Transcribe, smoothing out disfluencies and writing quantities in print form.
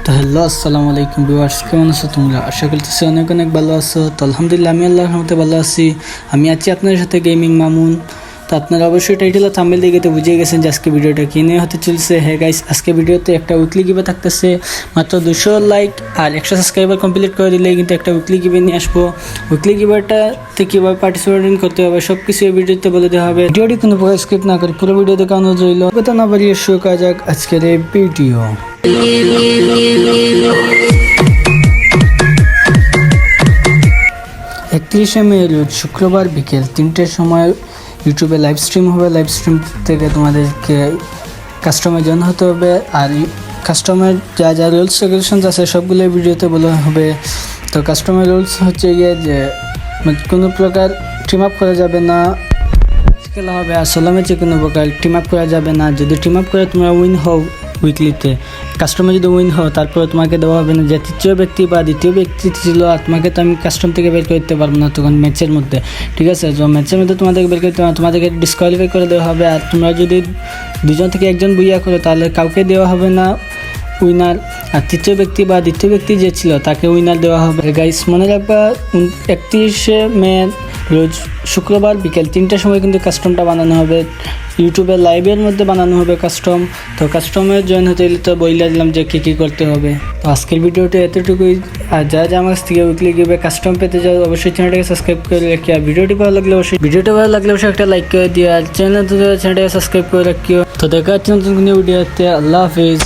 তো হ্যালো আসসালামু আলাইকুম ভিউয়ার্স, কেমন আছো তোমরা? আশা করতেছি অনেক অনেক ভালো আছো। তো আলহামদুলিল্লাহ আমি আল্লাহর রহমতে ভালো আছি। আমি আছি আপনাদের সাথে গেমিং মামুন। তো আপনারা অবশ্যই টাইটেল আর থাম্বনেল দেখে তো বুঝে গেছেন যে আজকে ভিডিওটা কি নিয়ে হতে চলছে। হ্যাঁ গাইস, আজকে ভিডিওতে একটা উইকলি গিভে থাকতেছে। মাত্র 200 লাইক আর 100 সাবস্ক্রাইবার কমপ্লিট করে দিলেই কিন্তু একটা উইকলি গিভে নিয়ে আসবো। উইকলি গিভেটাতে কীভাবে পার্টিসিপেট করতে হবে সব কিছু এই ভিডিওতে বলে দেওয়া হবে। ভিডিওটি কোনো প্রকার স্কিপ না করে পুরো ভিডিও দেখানো রইল। কথা না বাড়িয়ে শুরু করা যাক আজকের এই ভিডিও। 31শে মে রোজ শুক্রবার বিকেল 3টের সময় ইউটিউবে লাইভ স্ট্রিম হবে। লাইভ স্ট্রিম থেকে তোমাদেরকে কাস্টমার জয়েন হতে হবে, আর কাস্টমার যা যা রুলস রেগুলেশনস আছে সবগুলো ভিডিওতে বলা হবে। তো কাস্টমার রুলস হচ্ছে গিয়ে যে কোনো প্রকার টিম আপ করা যাবে না, খেলা হবে আর সোলো ম্যাচে কোনো প্রকার টিম আপ করা যাবে না। যদি টিম আপ করে তোমরা উইন হও উইকলিতে, কাস্টমার যদি উইন হও তারপরে তোমাকে দেওয়া হবে না যে তৃতীয় ব্যক্তি বা দ্বিতীয় ব্যক্তি ছিল, আর তোমাকে তো আমি কাস্টম থেকে বের করে দিতে পারবো না তখন ম্যাচের মধ্যে, ঠিক আছে? তো ম্যাচের মধ্যে তোমাদেরকে বের করতে হবে, তোমাদেরকে ডিসকোয়ালিফাই করে দেওয়া হবে। আর তোমরা যদি দুজন থেকে একজন বুইয়া করো তাহলে কাউকে দেওয়া হবে না উইনার, আর তৃতীয় ব্যক্তি বা দ্বিতীয় ব্যক্তি যে ছিল তাকে উইনার দেওয়া হবে। গাইস মনে রাখবা 31শে মে রোজ শুক্রবার বিকেল 3টার সময় কিন্তু কাস্টমটা বানানো হবে। ইউটিউবে লাইভের মধ্যে বানানো হবে কাস্টম। তো কাস্টমের জয়েন হতে গেলে তো বইলা দিলাম যে কী করতে হবে। তো আজকের ভিডিওটা এতটুকুই। আর যা যা আমার কাছ থেকে উইকলি গিভে কাস্টম পেতে যাও অবশ্যই চ্যানেলটাকে সাবস্ক্রাইব করে রাখি। আর ভিডিওটি ভালো লাগলে অবশ্যই একটা লাইক করে দিও, আর চ্যানেলটাকে সাবস্ক্রাইব করে রাখিও। তো দেখা হচ্ছে নতুন কোনো ভিডিওতে। আল্লাহ হাফিজ।